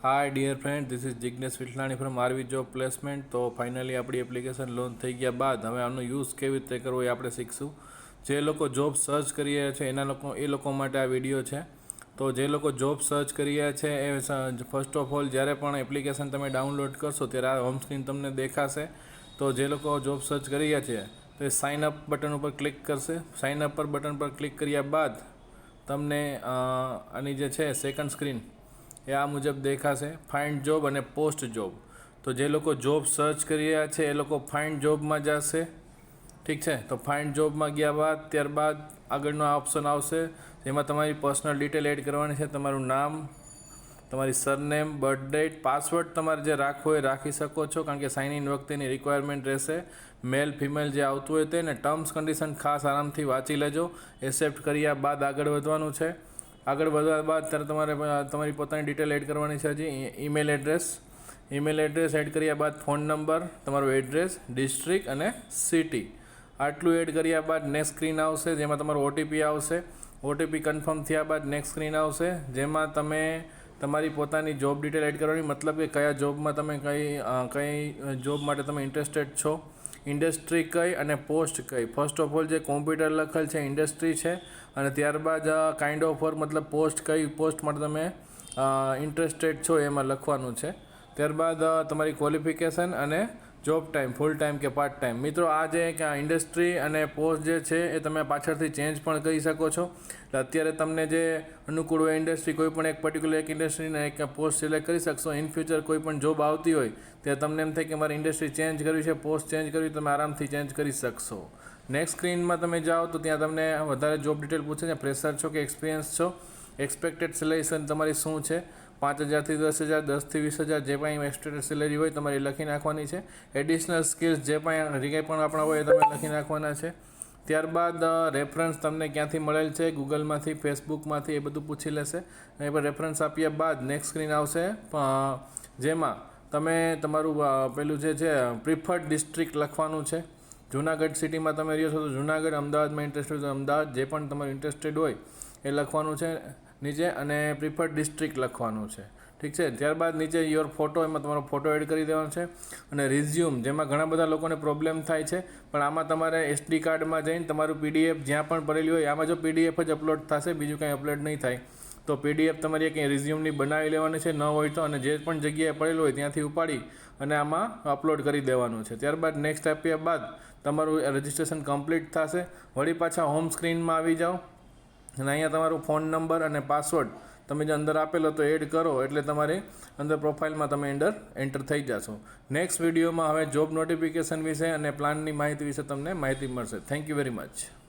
Hi dear friend, this is Jignesh Vithalani from RV job placement. तो finally આપણી application launch થઈ ગયા બાદ હવે આનો યુઝ કેવી રીતે કરવો એ આપણે શીખશું। જે લોકો જોબ સર્ચ કરી રહ્યા છે એ લોકો માટે આ વિડીયો છે। તો જે લોકો જોબ સર્ચ કરી રહ્યા છે એ ફર્સ્ટ ઓફ ઓલ જ્યારે પણ એપ્લિકેશન તમે ડાઉનલોડ કરશો ત્યારે આ હોમ સ્ક્રીન તમને દેખાશે। તો જે લોકો જોબ સર્ચ કરી રહ્યા છે તો એ સાઇન અપ બટન ઉપર ક્લિક કરશે। સાઇન અપ પર બટન પર ક્લિક કર્યા બાદ તમને આની જે છે સેકન્ડ સ્ક્રીન એ આ મુજબ દેખાશે, ફાઇન્ડ જોબ અને પોસ્ટ જોબ। તો જે લોકો જોબ સર્ચ કરી રહ્યા છે એ લોકો ફાઇન્ડ જોબમાં જશે, ઠીક છે। તો ફાઇન્ડ જોબમાં ગયા બાદ ત્યારબાદ આગળનો આ ઓપ્શન આવશે જેમાં તમારી પર્સનલ ડિટેલ એડ કરવાની છે। તમારું નામ, તમારી સરનેમ, બર્થ ડેટ, પાસવર્ડ તમારે જે રાખવો એ રાખી શકો છો કારણ કે સાઇન ઇન વખતેની રિક્વાયરમેન્ટ રહેશે। મેલ ફિમેલ જે આવતું હોય તેને ટર્મ્સ કન્ડિશન ખાસ આરામથી વાંચી લેજો। એક્સેપ્ટ કર્યા બાદ આગળ વધવાનું છે। આગળ વધવા બાદ ત્યારે તમારે તમારી પોતાની ડિટેલ એડ કરવાની છે। હજી ઈમેલ એડ્રેસ એડ કર્યા બાદ ફોન નંબર, તમારું એડ્રેસ, ડિસ્ટ્રિક્ટ અને સિટી આટલું એડ કર્યા બાદ નેક્સ્ટ સ્ક્રીન આવશે જેમાં તમારું ઓટીપી આવશે। ઓટીપી કન્ફર્મ થયા બાદ નેક્સ્ટ સ્ક્રીન આવશે જેમાં તમે તમારી પોતાની જોબ ડિટેલ એડ કરવાની, મતલબ કે કયા જોબમાં તમે કઈ જોબ માટે તમે ઇન્ટરેસ્ટેડ છો, ઇન્ડસ્ટ્રી કઈ અને પોસ્ટ કઈ। ફર્સ્ટ ઓફ ઓલ જે કોમ્પ્યુટર લખેલ છે ઇન્ડસ્ટ્રી છે અને ત્યારબાદ કાઇન્ડ ઓફ વર્ક મતલબ પોસ્ટ કઈ પોસ્ટ માટે તમે ઇન્ટરેસ્ટેડ છો એમાં લખવાનું છે। ત્યારબાદ તમારી ક્વોલિફિકેશન અને જોબ ટાઈમ, ફૂલ ટાઈમ કે પાર્ટ ટાઈમ। મિત્રો આ જે ઇન્ડસ્ટ્રી અને પોસ્ટ જે છે એ તમે પાછળથી ચેન્જ પણ કરી શકો છો। અત્યારે તમને જે અનુકૂળ હોય ઇન્ડસ્ટ્રી, કોઈ પણ એક પર્ટિક્યુલર એક ઇન્ડસ્ટ્રીને એક પોસ્ટ સિલેક્ટ કરી શકશો। ઇન ફ્યુચર કોઈ પણ જોબ આવતી હોય ત્યારે તમને એમ થાય કે મારે ઇન્ડસ્ટ્રી ચેન્જ કરવી છે, પોસ્ટ ચેન્જ કરવી, તમે આરામથી ચેન્જ કરી શકશો। નેક્સ્ટ સ્ક્રીનમાં તમે જાઓ તો ત્યાં તમને વધારે જોબ ડિટેલ પૂછે છે, ફ્રેશર છો કે એક્સપિરિયન્સ છો, એક્સપેક્ટેડ સેલેરી તમારી શું છે, 5,000થી 10,000, 10થી 20,000 જે પણ એક્સપેક્ટેડ સેલેરી હોય તમારી લખી નાખવાની છે। એડિશનલ સ્કિલ્સ જે પણ આપણા હોય એ તમે લખી નાખવાના છે। ત્યારબાદ રેફરન્સ તમને ક્યાંથી મળેલ છે, ગૂગલમાંથી, ફેસબુકમાંથી, એ બધું પૂછી લેશે। એ પર રેફરન્સ આપ્યા બાદ નેક્સ્ટ સ્ક્રીન આવશે જેમાં તમે તમારું પેલું જે છે પ્રિફર્ડ ડિસ્ટ્રિક્ટ લખવાનું છે। જુનાગઢ સિટીમાં તમે રહ્યો છો તો જુનાગઢ, અમદાવાદમાં ઇન્ટરેસ્ટેડ હોય તો અમદાવાદ, જે પણ તમારું ઇન્ટરેસ્ટેડ હોય એ લખવાનું છે નીચે અને પ્રિફર્ડ ડિસ્ટ્રિક્ટ લખવાનું છે, ઠીક છે। ત્યારબાદ નીચે યોર ફોટો, એમાં તમારો ફોટો એડ કરી દેવાનો છે અને રિઝ્યુમ, જેમાં ઘણા બધા લોકોને પ્રોબ્લેમ થાય છે પણ આમાં તમારે એસડી કાર્ડમાં જઈને તમારું પીડીએફ જ્યાં પણ ભરેલી હોય આમાં જો પીડીએફ જ અપલોડ થશે, બીજું કંઈ અપલોડ નહીં થાય। તો પીડીએફ તમારી કંઈ રિઝ્યુમની બનાવી લેવાની છે, ન હોય તો, અને જે પણ જગ્યાએ પડેલું હોય ત્યાંથી ઉપાડી અને આમાં અપલોડ કરી દેવાનું છે। ત્યારબાદ નેક્સ્ટ આપ્યા બાદ તમારું રજિસ્ટ્રેશન કમ્પ્લીટ થશે। વળી પાછા હોમ સ્ક્રીનમાં આવી જાઓ અને અહીંયા તમારું ફોન નંબર અને પાસવર્ડ તમે જે અંદર આપેલો તો એડ કરો એટલે તમારી અંદર પ્રોફાઇલમાં તમે એન્ટર થઈ જશો। નેક્સ્ટ વિડીયોમાં હવે જોબ નોટિફિકેશન વિશે અને પ્લાનની માહિતી વિશે તમને માહિતી મળશે। Thank you very much.